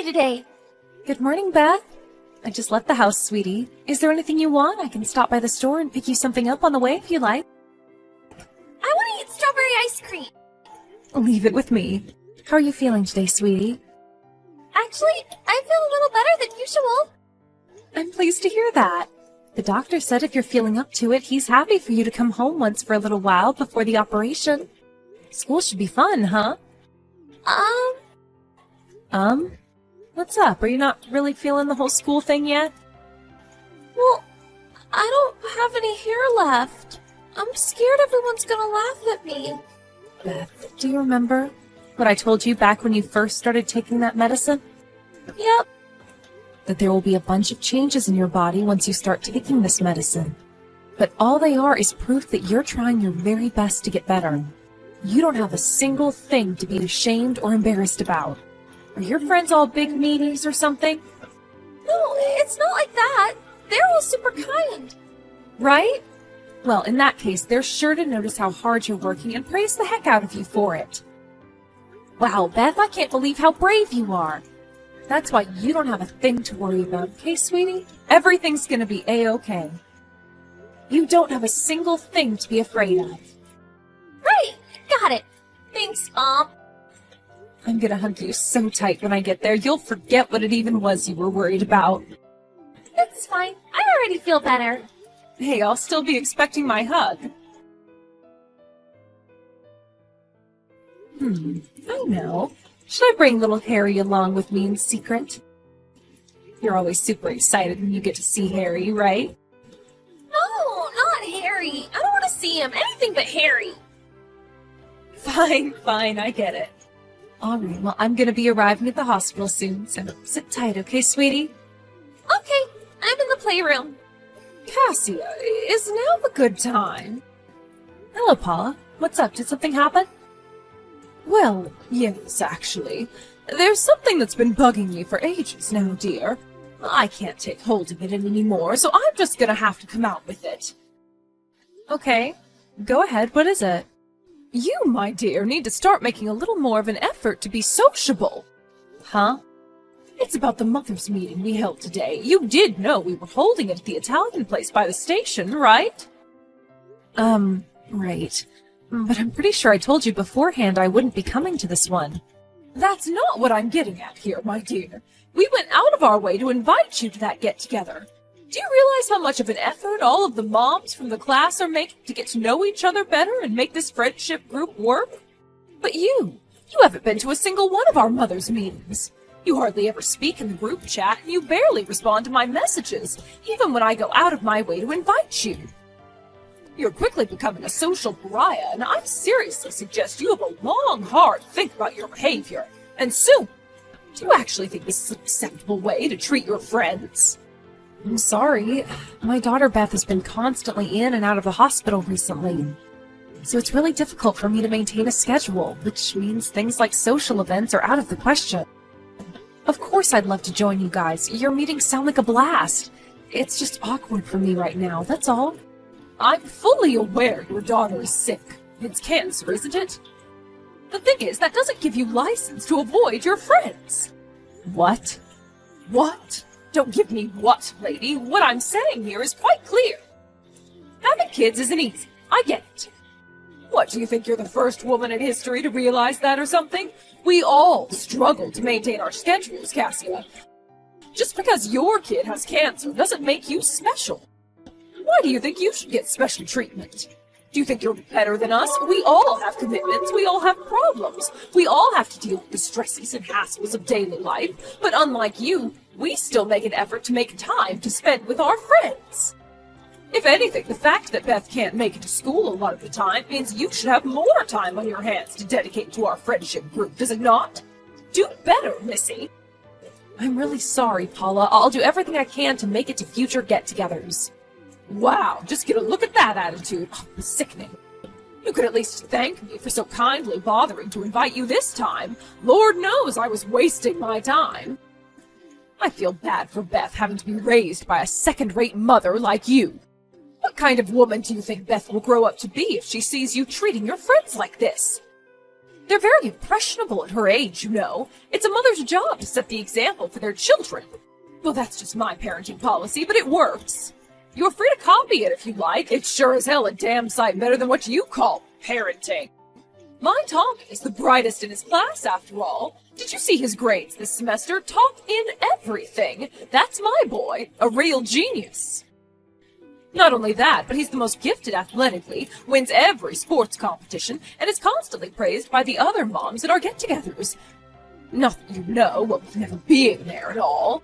today? Good morning, Beth. I just left the house, sweetie. Is there anything you want? I can stop by the store and pick you something up on the way if you like. I want to eat strawberry ice cream. Leave it with me. How are you feeling today, sweetie? Actually, I feel a little better than usual. I'm pleased to hear that. The doctor said if you're feeling up to it, he's happy for you to come home once for a little while before the operation. School should be fun, huh? What's up? Are you not really feeling the whole school thing yet? Well, I don't have any hair left. I'm scared everyone's gonna laugh at me. Beth, do you remember what I told you back when you first started taking that medicine? Yep. That there will be a bunch of changes in your body once you start taking this medicine. But all they are is proof that you're trying your very best to get better. You don't have a single thing to be ashamed or embarrassed about. Are your friends all big meanies or something? No, it's not like that. They're all super kind. Right? Well, in that case, they're sure to notice how hard you're working and praise the heck out of you for it. Wow, Beth, I can't believe how brave you are. That's why you don't have a thing to worry about, okay, sweetie? Everything's gonna be A-okay. You don't have a single thing to be afraid of. Right, got it. Thanks, Mom. I'm gonna hug you so tight when I get there, you'll forget what it even was you were worried about. It's fine. I already feel better. Hey, I'll still be expecting my hug. I know. Should I bring little Harry along with me in secret? You're always super excited when you get to see Harry, right? No, not Harry. I don't want to see him. Anything but Harry. Fine, I get it. Alright, well, I'm gonna be arriving at the hospital soon, so sit tight, okay, sweetie? Okay, I'm in the playroom. Cassia, is now a good time? Hello, Paula. What's up? Did something happen? Well, yes, actually. There's something that's been bugging me for ages now, dear. I can't take hold of it anymore, so I'm just gonna have to come out with it. Okay, go ahead. What is it? You, my dear, need to start making a little more of an effort to be sociable. Huh? It's about the mothers' meeting we held today. You did know we were holding it at the Italian place by the station, right? Right. But I'm pretty sure I told you beforehand I wouldn't be coming to this one. That's not what I'm getting at here, my dear. We went out of our way to invite you to that get-together. Do you realize how much of an effort all of the moms from the class are making to get to know each other better and make this friendship group work? But you haven't been to a single one of our mothers' meetings. You hardly ever speak in the group chat, and you barely respond to my messages, even when I go out of my way to invite you. You're quickly becoming a social pariah, and I seriously suggest you have a long, hard think about your behavior. And soon, do you actually think this is an acceptable way to treat your friends? I'm sorry. My daughter Beth has been constantly in and out of the hospital recently. So it's really difficult for me to maintain a schedule, which means things like social events are out of the question. Of course I'd love to join you guys. Your meetings sound like a blast. It's just awkward for me right now, that's all. I'm fully aware your daughter is sick. It's cancer, isn't it? The thing is, that doesn't give you license to avoid your friends. What? What? Don't give me what, lady. What I'm saying here is quite clear. Having kids isn't easy. I get it. What, do you think you're the first woman in history to realize that or something? We all struggle to maintain our schedules, Cassia. Just because your kid has cancer doesn't make you special. Why do you think you should get special treatment? Do you think you're better than us? We all have commitments. We all have problems. We all have to deal with the stresses and hassles of daily life. But unlike you, we still make an effort to make time to spend with our friends. If anything, the fact that Beth can't make it to school a lot of the time means you should have more time on your hands to dedicate to our friendship group, does it not? Do better, Missy. I'm really sorry, Paula. I'll do everything I can to make it to future get-togethers. Wow, just get a look at that attitude. Oh, sickening. You could at least thank me for so kindly bothering to invite you this time. Lord knows I was wasting my time. I feel bad for Beth having to be raised by a second-rate mother like you. What kind of woman do you think Beth will grow up to be if she sees you treating your friends like this? They're very impressionable at her age, you know. It's a mother's job to set the example for their children. Well, that's just my parenting policy, but it works. You're free to copy it if you like. It's sure as hell a damn sight better than what you call parenting. My Tommy is the brightest in his class, after all. Did you see his grades this semester? Top in everything. That's my boy, a real genius. Not only that, but he's the most gifted athletically, wins every sports competition, and is constantly praised by the other moms at our get-togethers. Not that you know, well, with never being there at all.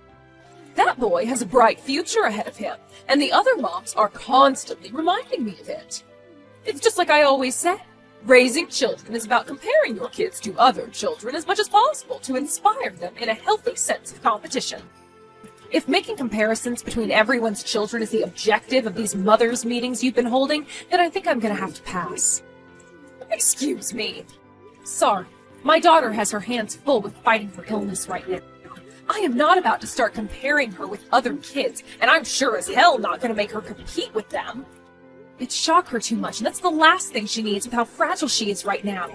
That boy has a bright future ahead of him, and the other moms are constantly reminding me of it. It's just like I always say. Raising children is about comparing your kids to other children as much as possible to inspire them in a healthy sense of competition. If making comparisons between everyone's children is the objective of these mothers' meetings you've been holding, then I think I'm gonna have to pass. Excuse me. Sorry, my daughter has her hands full with fighting for illness right now. I am not about to start comparing her with other kids, and I'm sure as hell not gonna make her compete with them. It'd shock her too much, and that's the last thing she needs with how fragile she is right now.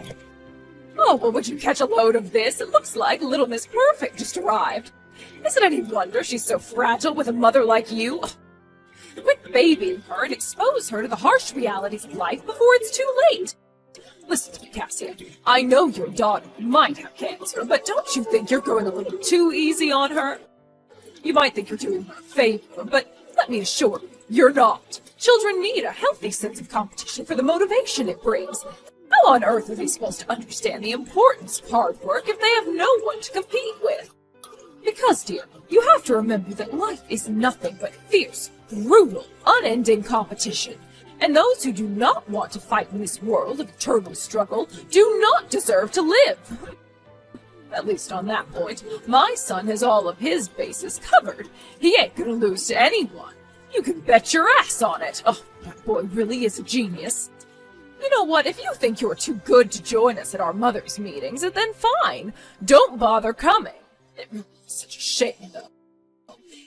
Oh, well, would you catch a load of this? It looks like Little Miss Perfect just arrived. Is it any wonder she's so fragile with a mother like you? Quit babying her and expose her to the harsh realities of life before it's too late. Listen to me, Cassia. I know your daughter might have cancer, but don't you think you're going a little too easy on her? You might think you're doing her a favor, but let me assure you, you're not. Children need a healthy sense of competition for the motivation it brings. How on earth are they supposed to understand the importance of hard work if they have no one to compete with? Because, dear, you have to remember that life is nothing but fierce, brutal, unending competition. And those who do not want to fight in this world of eternal struggle do not deserve to live. At least on that point, my son has all of his bases covered. He ain't gonna lose to anyone. You can bet your ass on it. Oh, that boy really is a genius. You know what? If you think you're too good to join us at our mothers' meetings, then fine. Don't bother coming. It's such a shame, though.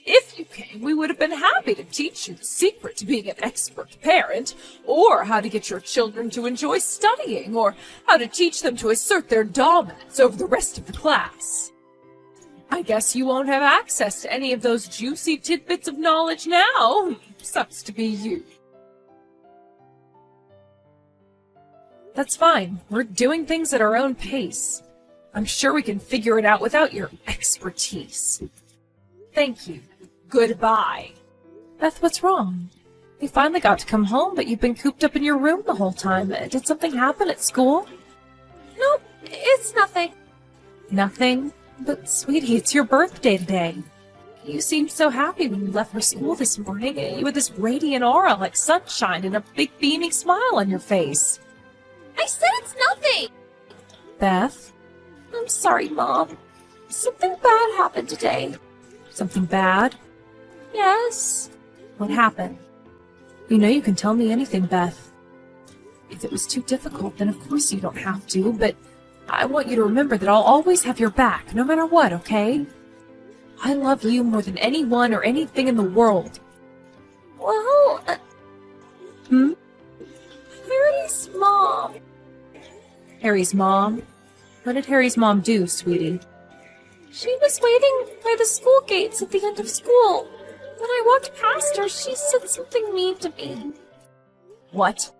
If you came, we would have been happy to teach you the secret to being an expert parent, or how to get your children to enjoy studying, or how to teach them to assert their dominance over the rest of the class. I guess you won't have access to any of those juicy tidbits of knowledge now. Sucks to be you. That's fine. We're doing things at our own pace. I'm sure we can figure it out without your expertise. Thank you. Goodbye. Beth, what's wrong? You finally got to come home, but you've been cooped up in your room the whole time. Did something happen at school? Nope, it's nothing. Nothing? But, sweetie, it's your birthday today. You seemed so happy when you left for school this morning. You had this radiant aura like sunshine and a big beaming smile on your face. I said it's nothing. Beth? I'm sorry, Mom. Something bad happened today. Something bad? Yes. What happened? You know you can tell me anything, Beth. If it was too difficult, then of course you don't have to, but I want you to remember that I'll always have your back, no matter what, okay? I love you more than anyone or anything in the world. Well, Hmm? Harry's mom. Harry's mom? What did Harry's mom do, sweetie? She was waiting by the school gates at the end of school. When I walked past her, she said something mean to me. What?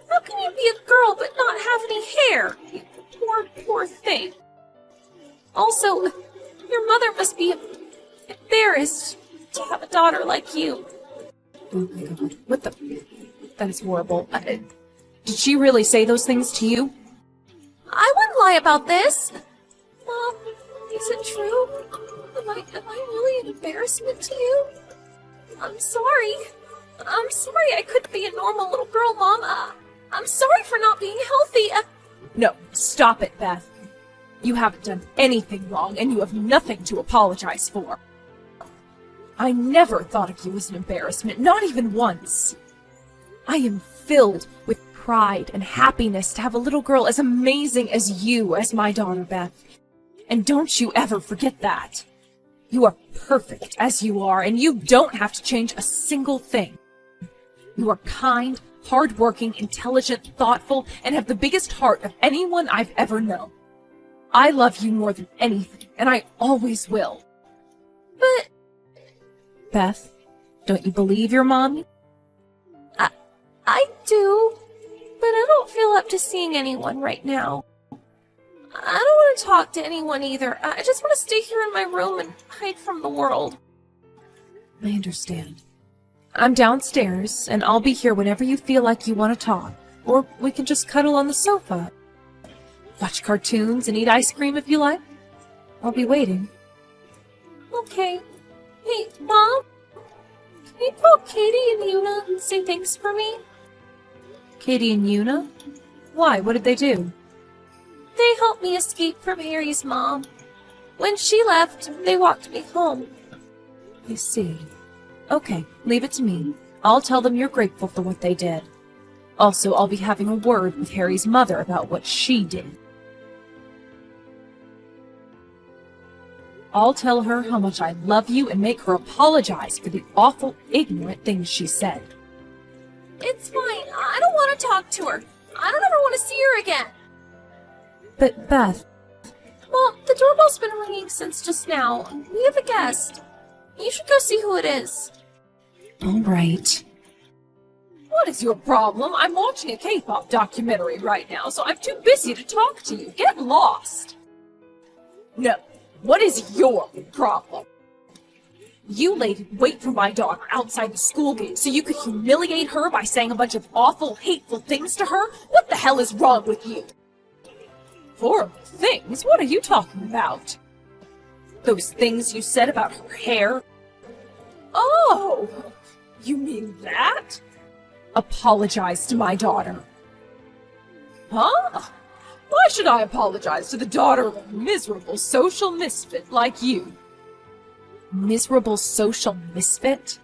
How can you be a girl but not have any hair? You poor, poor thing. Also, your mother must be embarrassed to have a daughter like you. Oh my god, what the... That is horrible. Did she really say those things to you? I wouldn't lie about this. Mom, is it true? Am I really an embarrassment to you? I'm sorry. I'm sorry I couldn't be a normal little girl, Mom. I'm sorry for not being healthy. No, stop it, Beth. You haven't done anything wrong, and you have nothing to apologize for. I never thought of you as an embarrassment, not even once. I am filled with pride and happiness to have a little girl as amazing as you as my daughter, Beth. And don't you ever forget that. You are perfect as you are, and you don't have to change a single thing. You are kind, hardworking, intelligent, thoughtful, and have the biggest heart of anyone I've ever known. I love you more than anything, and I always will. But Beth, don't you believe your mommy? I do, but I don't feel up to seeing anyone right now. I don't want to talk to anyone either. I just want to stay here in my room and hide from the world. I understand. I'm downstairs, and I'll be here whenever you feel like you want to talk. Or we can just cuddle on the sofa. Watch cartoons and eat ice cream if you like. I'll be waiting. Okay. Hey, Mom? Can you call Katie and Yuna and say thanks for me? Katie and Yuna? Why? What did they do? They helped me escape from Harry's mom. When she left, they walked me home. I see. Okay, leave it to me. I'll tell them you're grateful for what they did. Also, I'll be having a word with Harry's mother about what she did. I'll tell her how much I love you and make her apologize for the awful, ignorant things she said. It's fine. I don't want to talk to her. I don't ever want to see her again. But, Beth... Well, the doorbell's been ringing since just now. We have a guest. You should go see who it is. All right. What is your problem? I'm watching a K-pop documentary right now, so I'm too busy to talk to you. Get lost. No. What is your problem? You wait for my daughter outside the school gate so you could humiliate her by saying a bunch of awful, hateful things to her? What the hell is wrong with you? Horrible things? What are you talking about? Those things you said about her hair? Oh, you mean that? Apologize to my daughter. Huh? Why should I apologize to the daughter of a miserable social misfit like you? Miserable social misfit?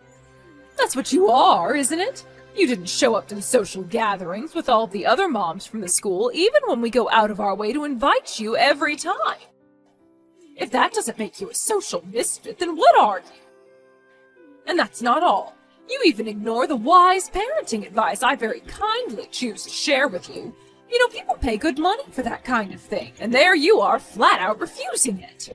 That's what you are, isn't it? You didn't show up to the social gatherings with all the other moms from the school, even when we go out of our way to invite you every time. If that doesn't make you a social misfit, then what are you? And that's not all. You even ignore the wise parenting advice I very kindly choose to share with you. You know, people pay good money for that kind of thing, and there you are, flat out refusing it.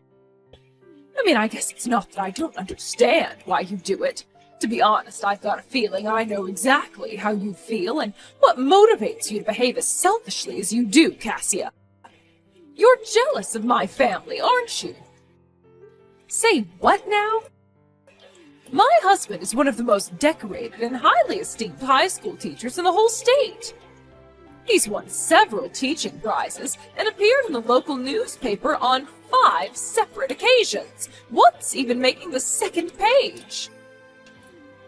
I mean, I guess it's not that I don't understand why you do it. To be honest, I've got a feeling I know exactly how you feel and what motivates you to behave as selfishly as you do, Cassia. You're jealous of my family, aren't you? Say what now? My husband is one of the most decorated and highly esteemed high school teachers in the whole state. He's won several teaching prizes and appeared in the local newspaper on 5 separate occasions, once even making the second page.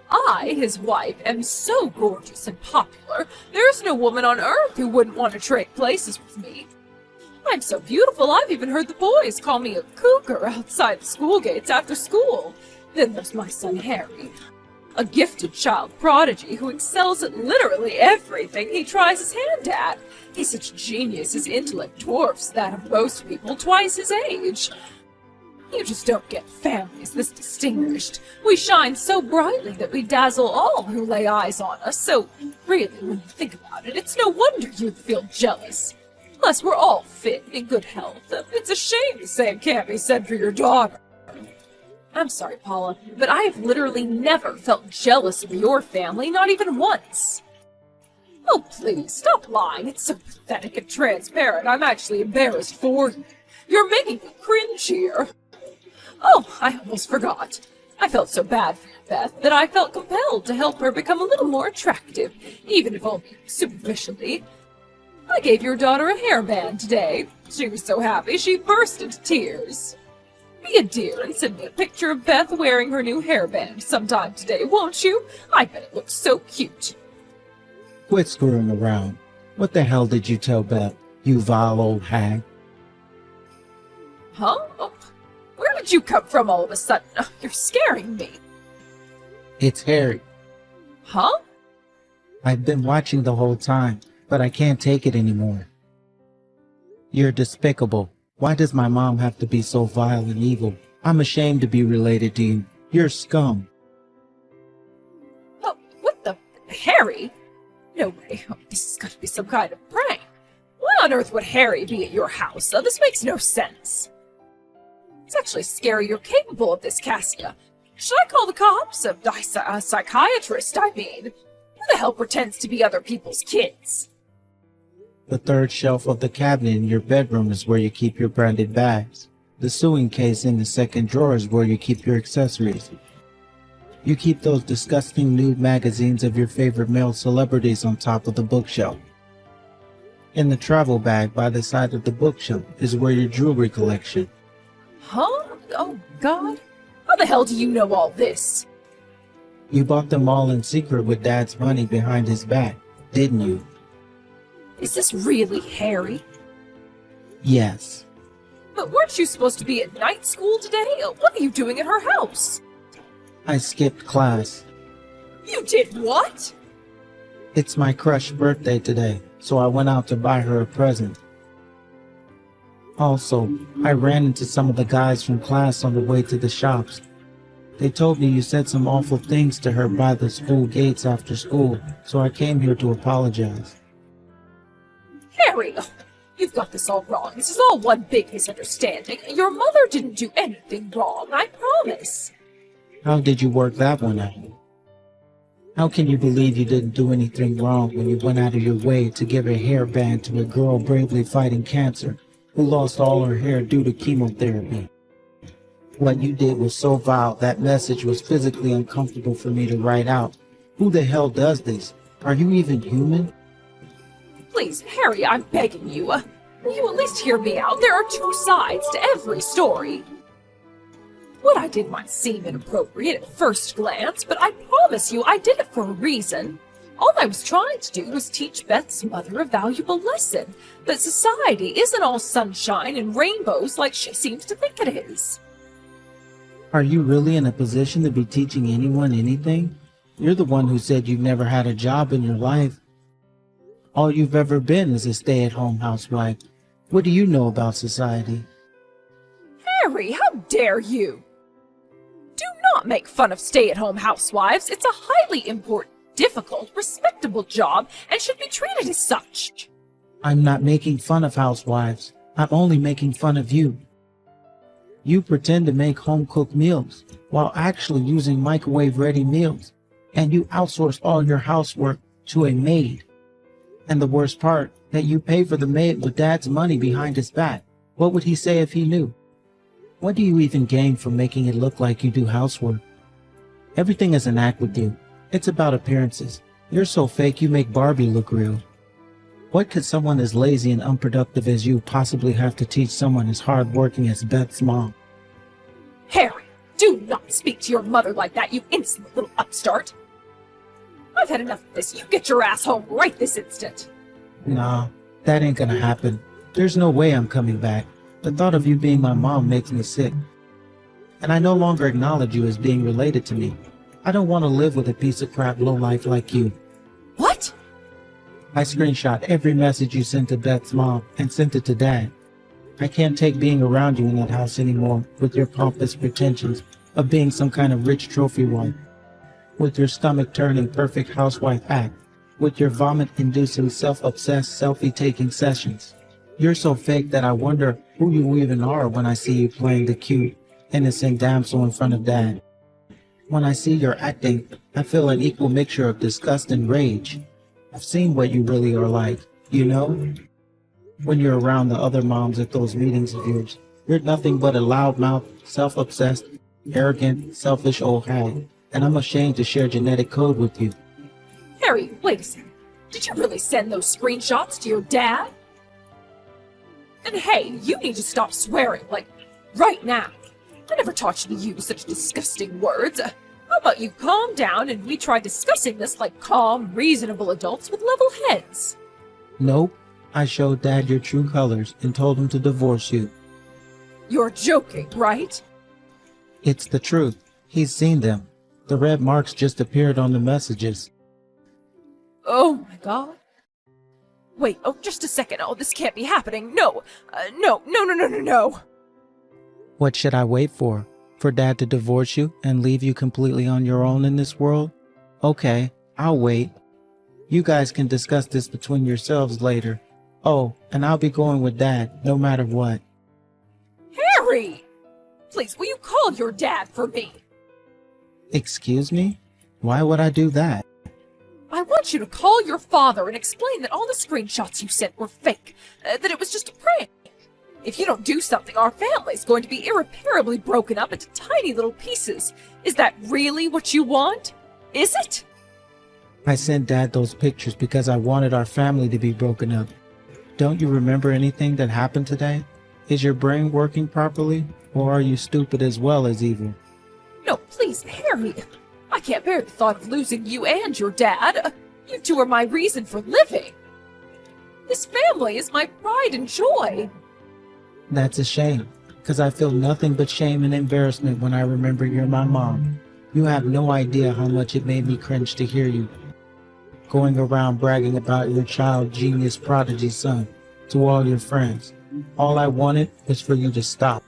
I, his wife, am so gorgeous and popular, there's no woman on earth who wouldn't want to trade places with me. I'm so beautiful, I've even heard the boys call me a cougar outside the school gates after school. Then there's my son Harry, a gifted child prodigy who excels at literally everything he tries his hand at. He's such a genius, his intellect dwarfs that of most people twice his age. You just don't get families this distinguished. We shine so brightly that we dazzle all who lay eyes on us, so really, when you think about it, it's no wonder you'd feel jealous. Plus, we're all fit and in good health. It's a shame to say it can't be said for your daughter. I'm sorry, Paula, but I have literally never felt jealous of your family, not even once. Oh, please, stop lying. It's so pathetic and transparent. I'm actually embarrassed for you. You're making me cringe here. Oh, I almost forgot. I felt so bad for you, Beth, that I felt compelled to help her become a little more attractive, even if only superficially. I gave your daughter a hairband today. She was so happy she burst into tears. Be a dear and send me a picture of Beth wearing her new hairband sometime today, won't you? I bet it looks so cute. Quit screwing around. What the hell did you tell Beth, you vile old hag? Huh? Oh, where did you come from all of a sudden? Oh, you're scaring me. It's Harry. Huh? I've been watching the whole time, but I can't take it anymore. You're despicable. Why does my mom have to be so vile and evil? I'm ashamed to be related to you. You're scum. Oh, what the... Harry? No way. Oh, this has got to be some kind of prank. Why on earth would Harry be at your house? This makes no sense. It's actually scary you're capable of this, Cassia. Should I call the cops? A psychiatrist, I mean. Who the hell pretends to be other people's kids? The third shelf of the cabinet in your bedroom is where you keep your branded bags. The sewing case in the second drawer is where you keep your accessories. You keep those disgusting nude magazines of your favorite male celebrities on top of the bookshelf. In the travel bag by the side of the bookshelf is where your jewelry collection. Huh? Oh, God. How the hell do you know all this? You bought them all in secret with Dad's money behind his back, didn't you? Is this really Harry? Yes. But weren't you supposed to be at night school today? What are you doing at her house? I skipped class. You did what? It's my crush's birthday today, so I went out to buy her a present. Also, I ran into some of the guys from class on the way to the shops. They told me you said some awful things to her by the school gates after school, so I came here to apologize. Harry, you've got this all wrong. This is all one big misunderstanding. Your mother didn't do anything wrong, I promise. How did you work that one out? How can you believe you didn't do anything wrong when you went out of your way to give a hairband to a girl bravely fighting cancer who lost all her hair due to chemotherapy? What you did was so vile that message was physically uncomfortable for me to write out. Who the hell does this? Are you even human? Please, Harry, I'm begging you. Will you at least hear me out? There are two sides to every story. What I did might seem inappropriate at first glance, but I promise you I did it for a reason. All I was trying to do was teach Beth's mother a valuable lesson, that society isn't all sunshine and rainbows like she seems to think it is. Are you really in a position to be teaching anyone anything? You're the one who said you've never had a job in your life. All you've ever been is a stay-at-home housewife. What do you know about society? Harry, how dare you! Do not make fun of stay-at-home housewives. It's a highly important, difficult, respectable job and should be treated as such. I'm not making fun of housewives. I'm only making fun of you. You pretend to make home-cooked meals while actually using microwave-ready meals, and you outsource all your housework to a maid. And the worst part, that you pay for the maid with Dad's money behind his back. What would he say if he knew? What do you even gain from making it look like you do housework? Everything is an act with you. It's about appearances. You're so fake you make Barbie look real. What could someone as lazy and unproductive as you possibly have to teach someone as hardworking as Beth's mom? Harry, do not speak to your mother like that, you insolent little upstart. I've had enough of this. You get your ass home right this instant. Nah, that ain't gonna happen. There's no way I'm coming back. The thought of you being my mom makes me sick. And I no longer acknowledge you as being related to me. I don't want to live with a piece of crap lowlife like you. What? I screenshot every message you sent to Beth's mom and sent it to Dad. I can't take being around you in that house anymore with your pompous pretensions of being some kind of rich trophy wife. With your stomach-turning perfect housewife act. With your vomit-inducing self-obsessed selfie-taking sessions. You're so fake that I wonder who you even are when I see you playing the cute, innocent damsel in front of Dad. When I see your acting, I feel an equal mixture of disgust and rage. I've seen what you really are like, you know? When you're around the other moms at those meetings of yours, you're nothing but a loudmouth, self-obsessed, arrogant, selfish old hag, and I'm ashamed to share genetic code with you. Harry, wait a second. Did you really send those screenshots to your dad? And hey, you need to stop swearing, like, right now. I never taught you to use such disgusting words. How about you calm down and we try discussing this like calm, reasonable adults with level heads? Nope. I showed Dad your true colors and told him to divorce you. You're joking, right? It's the truth. He's seen them. The red marks just appeared on the messages. Oh my god. Wait, oh, just a second. Oh, this can't be happening. No. No. What should I wait for? For Dad to divorce you and leave you completely on your own in this world? Okay, I'll wait. You guys can discuss this between yourselves later. Oh, and I'll be going with Dad, no matter what. Harry! Please, will you call your dad for me? Excuse me? Why would I do that? I want you to call your father and explain that all the screenshots you sent were fake, that it was just a prank. If you don't do something, our family's going to be irreparably broken up into tiny little pieces. Is that really what you want? Is it? I sent Dad those pictures because I wanted our family to be broken up. Don't you remember anything that happened today? Is your brain working properly, or are you stupid as well as evil? No, please, Harry. I can't bear the thought of losing you and your dad. You two are my reason for living. This family is my pride and joy. That's a shame, because I feel nothing but shame and embarrassment when I remember you're my mom. You have no idea how much it made me cringe to hear you going around bragging about your child genius prodigy son to all your friends. All I wanted was for you to stop.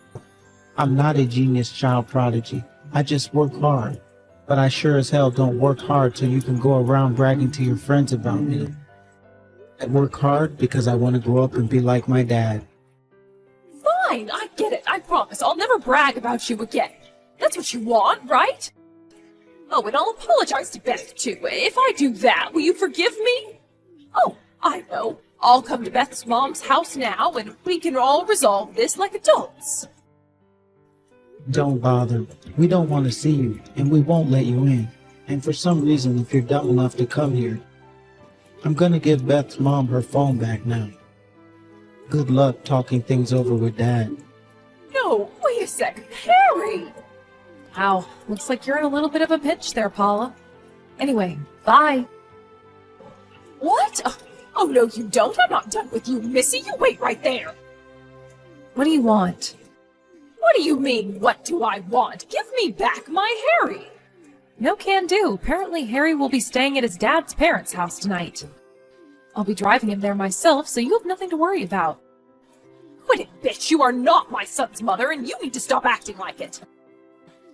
I'm not a genius child prodigy. I just work hard. But I sure as hell don't work hard so you can go around bragging to your friends about me. I work hard because I want to grow up and be like my dad. Fine, I get it. I promise I'll never brag about you again. That's what you want, right? Oh, and I'll apologize to Beth, too. If I do that, will you forgive me? Oh, I know. I'll come to Beth's mom's house now, and we can all resolve this like adults. Don't bother. We don't want to see you, and we won't let you in. And for some reason, if you're dumb enough to come here, I'm gonna give Beth's mom her phone back now. Good luck talking things over with Dad. No, wait a second. Harry! Wow, looks like you're in a little bit of a pinch there, Paula. Anyway, bye. What? Oh, no, you don't. I'm not done with you, Missy. You wait right there. What do you want? What do you mean, what do I want? Give me back my Harry! No can do. Apparently Harry will be staying at his dad's parents' house tonight. I'll be driving him there myself, so you have nothing to worry about. Quit it, bitch! You are not my son's mother, and you need to stop acting like it.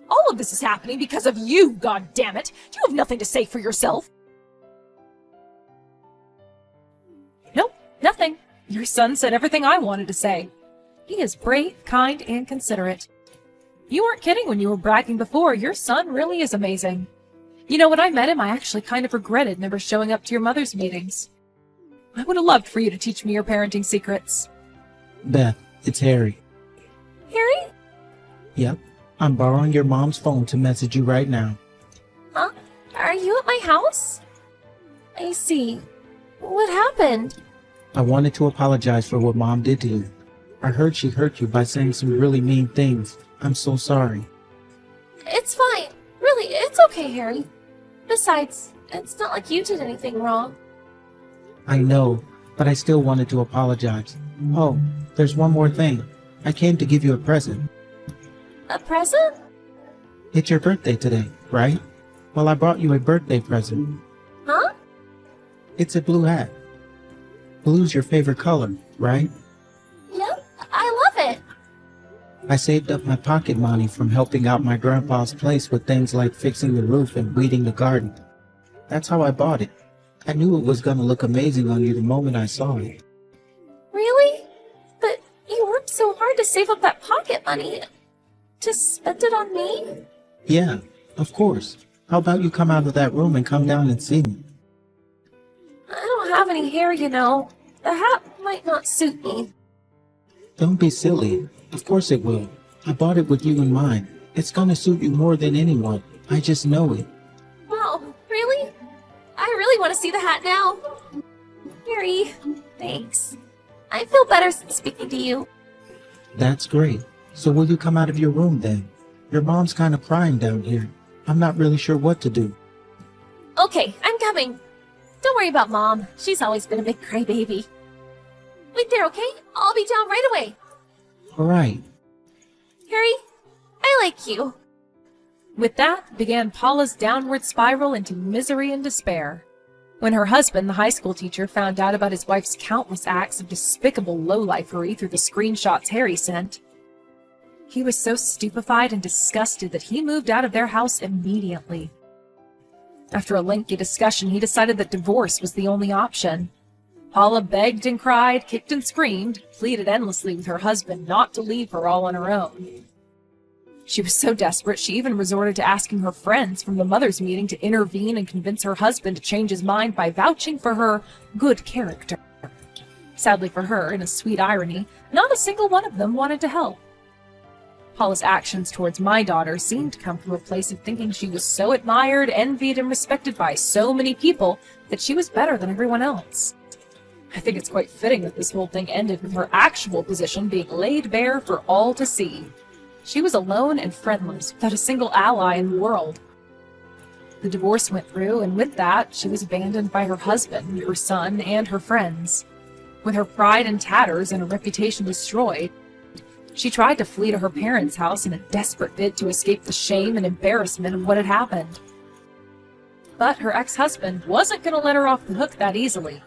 All of this is happening because of you, goddammit! You have nothing to say for yourself. Nope, nothing. Your son said everything I wanted to say. He is brave, kind, and considerate. You weren't kidding when you were bragging before. Your son really is amazing. You know, when I met him, I actually kind of regretted never showing up to your mother's meetings. I would have loved for you to teach me your parenting secrets. Beth, it's Harry. Harry? Yep, I'm borrowing your mom's phone to message you right now. Huh? Are you at my house? I see. What happened? I wanted to apologize for what Mom did to you. I heard she hurt you by saying some really mean things. I'm so sorry. It's fine. Really, it's okay, Harry. Besides, it's not like you did anything wrong. I know, but I still wanted to apologize. Oh, there's one more thing. I came to give you a present. A present? It's your birthday today, right? Well, I brought you a birthday present. Huh? It's a blue hat. Blue's your favorite color, right? Yep, I love it. I saved up my pocket money from helping out my grandpa's place with things like fixing the roof and weeding the garden. That's how I bought it. I knew it was gonna look amazing on you the moment I saw it. Really? But you worked so hard to save up that pocket money. To spend it on me? Yeah, of course. How about you come out of that room and come down and see me? I don't have any hair, you know. The hat might not suit me. Don't be silly. Of course it will. I bought it with you in mind. It's gonna suit you more than anyone. I just know it. Wow, really? I really want to see the hat now. Harry, thanks. I feel better since speaking to you. That's great. So will you come out of your room then? Your mom's kind of crying down here. I'm not really sure what to do. Okay, I'm coming. Don't worry about Mom. She's always been a big crybaby. Wait there, okay? I'll be down right away. All right. Harry, I like you. With that began Paula's downward spiral into misery and despair. When her husband, the high school teacher, found out about his wife's countless acts of despicable lowlifery through the screenshots Harry sent, he was so stupefied and disgusted that he moved out of their house immediately. After a lengthy discussion, he decided that divorce was the only option. Paula begged and cried, kicked and screamed, pleaded endlessly with her husband not to leave her all on her own. She was so desperate, she even resorted to asking her friends from the mothers' meeting to intervene and convince her husband to change his mind by vouching for her good character. Sadly for her, in a sweet irony, not a single one of them wanted to help. Paula's actions towards my daughter seemed to come from a place of thinking she was so admired, envied, and respected by so many people that she was better than everyone else. I think it's quite fitting that this whole thing ended with her actual position being laid bare for all to see. She was alone and friendless, without a single ally in the world. The divorce went through, and with that, she was abandoned by her husband, her son, and her friends. With her pride in tatters and her reputation destroyed, she tried to flee to her parents' house in a desperate bid to escape the shame and embarrassment of what had happened. But her ex-husband wasn't going to let her off the hook that easily.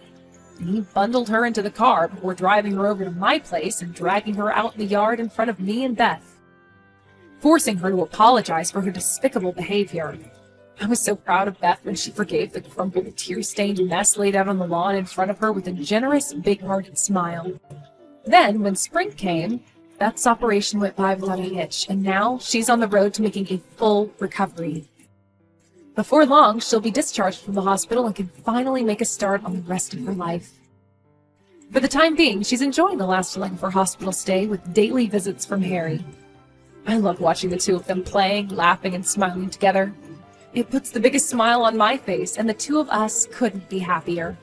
He bundled her into the car before driving her over to my place and dragging her out in the yard in front of me and Beth, forcing her to apologize for her despicable behavior. I was so proud of Beth when she forgave the crumpled, tear-stained mess laid out on the lawn in front of her with a generous, big-hearted smile. Then, when spring came, Beth's operation went by without a hitch, and now she's on the road to making a full recovery. Before long, she'll be discharged from the hospital and can finally make a start on the rest of her life. For the time being, she's enjoying the last leg of her hospital stay with daily visits from Harry. I love watching the two of them playing, laughing, and smiling together. It puts the biggest smile on my face, and the two of us couldn't be happier.